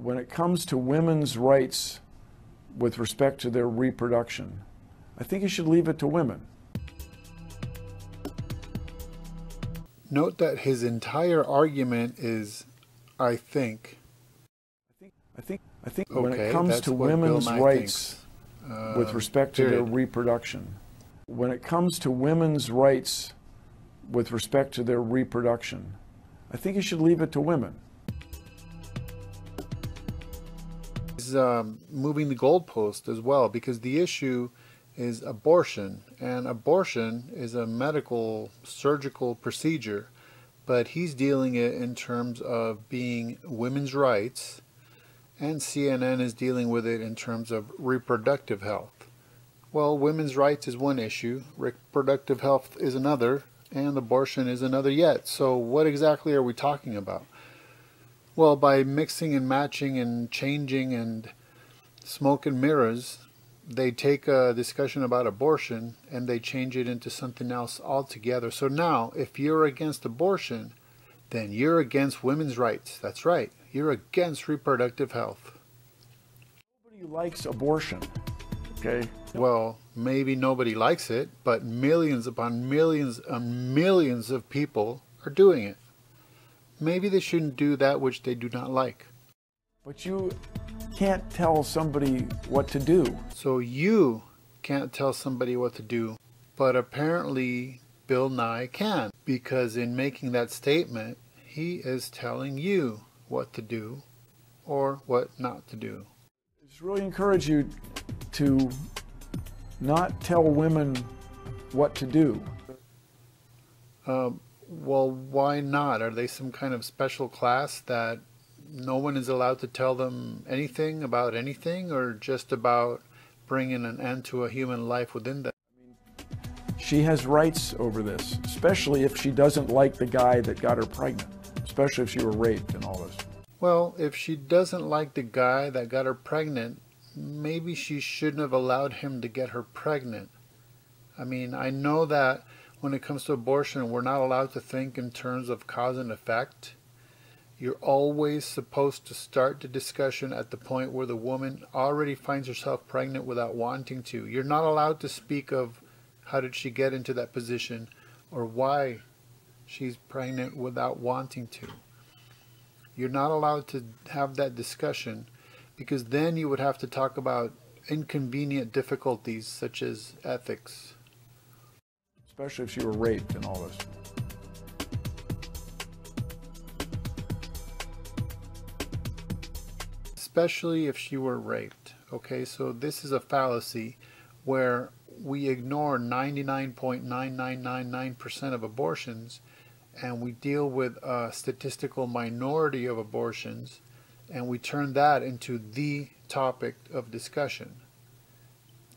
when it comes to women's rights with respect to their reproduction, I think you should leave it to women. Note that his entire argument is, I think. I think Okay, when it comes to women's rights with respect to their reproduction, when it comes to women's rights with respect to their reproduction, I think you should leave it to women. He's moving the goalpost as well, because the issue is abortion, and abortion is a medical surgical procedure, but he's dealing it in terms of being women's rights, and CNN is dealing with it in terms of reproductive health. Well, women's rights is one issue, reproductive health is another, and abortion is another yet. So what exactly are we talking about? Well, by mixing and matching and changing and smoke and mirrors, they take a discussion about abortion and they change it into something else altogether. So now, if you're against abortion, then you're against women's rights. That's right. You're against reproductive health. Nobody likes abortion, okay? Well, maybe nobody likes it, but millions upon millions and millions of people are doing it. Maybe they shouldn't do that which they do not like. But you can't tell somebody what to do. So you can't tell somebody what to do, but apparently Bill Nye can, because in making that statement, he is telling you what to do or what not to do. I just really encourage you to not tell women what to do. Well, why not? Are they some kind of special class that no one is allowed to tell them anything about anything, or just about bringing an end to a human life within them? She has rights over this, especially if she doesn't like the guy that got her pregnant, especially if she were raped and all this. Well, if she doesn't like the guy that got her pregnant, maybe she shouldn't have allowed him to get her pregnant. I mean, I know that when it comes to abortion, we're not allowed to think in terms of cause and effect. You're always supposed to start the discussion at the point where the woman already finds herself pregnant without wanting to. You're not allowed to speak of how did she get into that position or why she's pregnant without wanting to. You're not allowed to have that discussion, because then you would have to talk about inconvenient difficulties such as ethics. Especially if she were raped and all this. Especially if she were raped. Okay, so this is a fallacy where we ignore 99.9999% of abortions, and we deal with a statistical minority of abortions, and we turn that into the topic of discussion.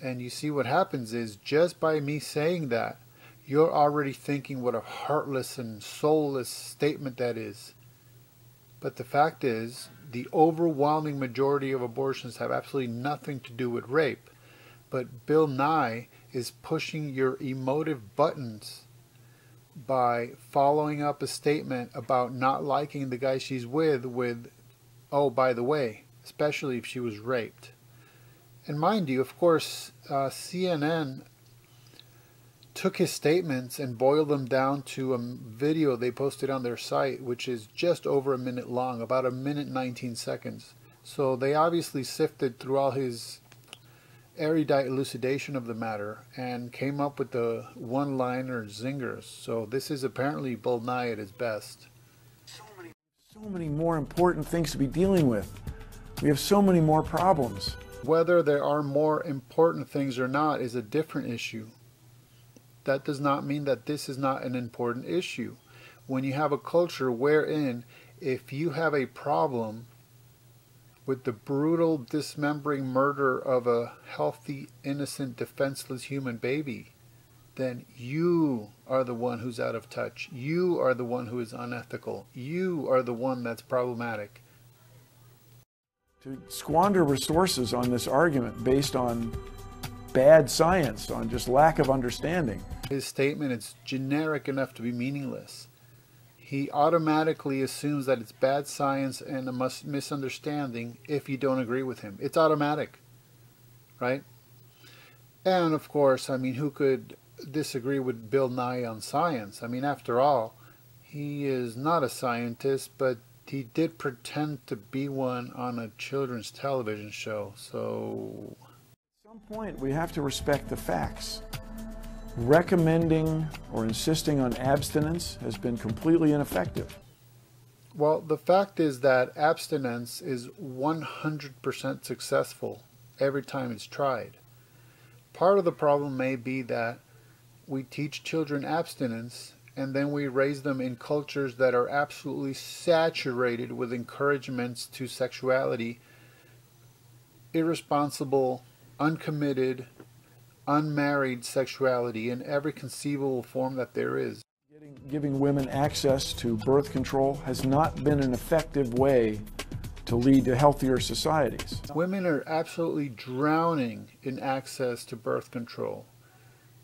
And you see what happens is, just by me saying that, you're already thinking what a heartless and soulless statement that is. But the fact is, the overwhelming majority of abortions have absolutely nothing to do with rape. But Bill Nye is pushing your emotive buttons by following up a statement about not liking the guy she's with, oh, by the way, especially if she was raped. And mind you, of course, CNN took his statements and boiled them down to a video they posted on their site, which is just over a minute long, about 1 minute 19 seconds. So they obviously sifted through all his erudite elucidation of the matter and came up with the one-liner zingers. So this is apparently Bill Nye at his best. So many more important things to be dealing with. We have so many more problems. Whether there are more important things or not is a different issue. That does not mean that this is not an important issue. When you have a culture wherein, if you have a problem with the brutal dismembering murder of a healthy, innocent, defenseless human baby, then you are the one who's out of touch. You are the one who is unethical. You are the one that's problematic. To squander resources on this argument based on bad science, on just lack of understanding. His statement is generic enough to be meaningless. he automatically assumes that it's bad science and a misunderstanding if you don't agree with him. It's automatic, right? And of course, I mean, who could disagree with Bill Nye on science? I mean, after all, he is not a scientist, but he did pretend to be one on a children's television show, so... At some point, we have to respect the facts. Recommending or insisting on abstinence has been completely ineffective. Well, the fact is that abstinence is 100% successful every time it's tried. Part of the problem may be that we teach children abstinence and then we raise them in cultures that are absolutely saturated with encouragements to sexuality, irresponsible, uncommitted, unmarried sexuality in every conceivable form that there is. Giving women access to birth control has not been an effective way to lead to healthier societies. Women are absolutely drowning in access to birth control.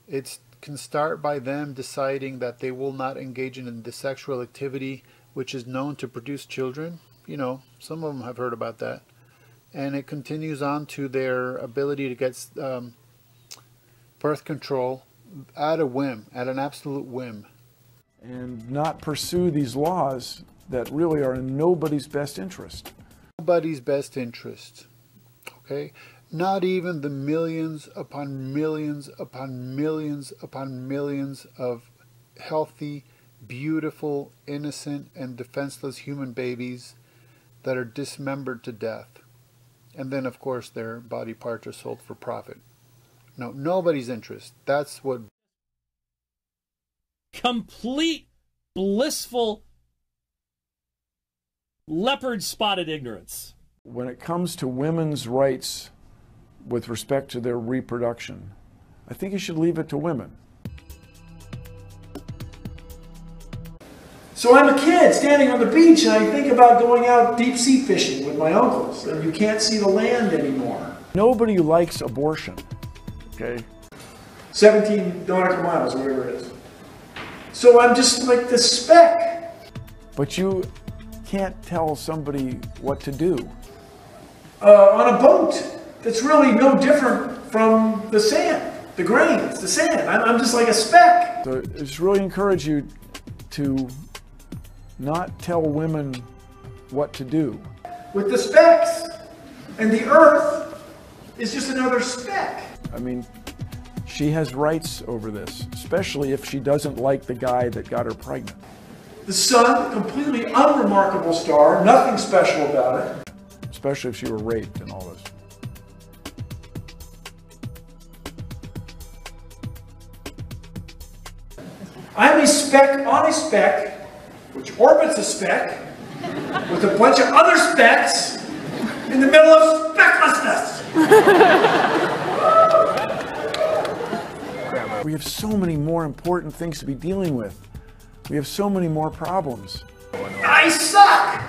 It can start by them deciding that they will not engage in the sexual activity which is known to produce children. You know, some of them have heard about that. And it continues on to their ability to get birth control at a whim, at an absolute whim. And not pursue these laws that really are in nobody's best interest. Nobody's best interest, okay? Not even the millions upon millions upon millions upon millions of healthy, beautiful, innocent, and defenseless human babies that are dismembered to death. And then, of course, their body parts are sold for profit. No, nobody's interest. That's what... Complete, blissful, leopard-spotted ignorance. When it comes to women's rights with respect to their reproduction, I think you should leave it to women. So I'm a kid standing on the beach and I think about going out deep sea fishing with my uncles, and you can't see the land anymore. Nobody likes abortion, okay? 17 nautical miles, whatever it is. So I'm just like the speck. But you can't tell somebody what to do. On a boat that's really no different from the sand, the grain, it's the sand. I'm just like a speck. So I just really encourage you to not tell women what to do. With the specks, and the earth is just another speck. I mean, she has rights over this, especially if she doesn't like the guy that got her pregnant. The sun, completely unremarkable star, nothing special about it. Especially if she were raped and all this. I'm a speck on a speck, which orbits a speck, with a bunch of other specks in the middle of specklessness. We have so many more important things to be dealing with. We have so many more problems. I suck!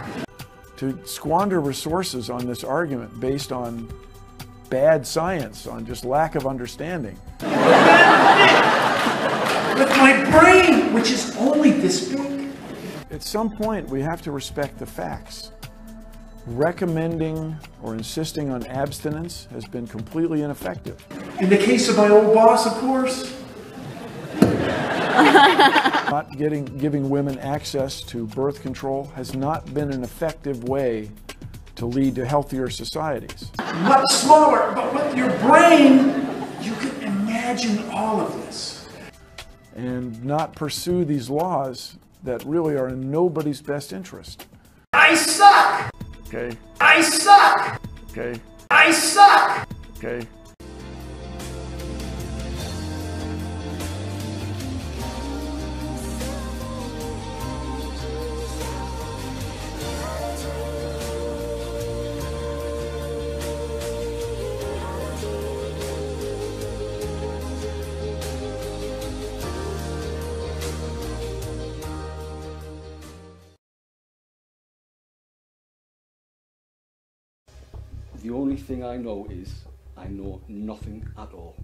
To squander resources on this argument based on bad science, on just lack of understanding. With my brain, which is only this big. At some point, we have to respect the facts. Recommending or insisting on abstinence has been completely ineffective. In the case of my old boss, of course. Not giving women access to birth control has not been an effective way to lead to healthier societies. Much smaller, but with your brain, you can imagine all of this. And not pursue these laws that really are in nobody's best interest. I suck! Okay? I suck! Okay? I suck! Okay? The only thing I know is I know nothing at all.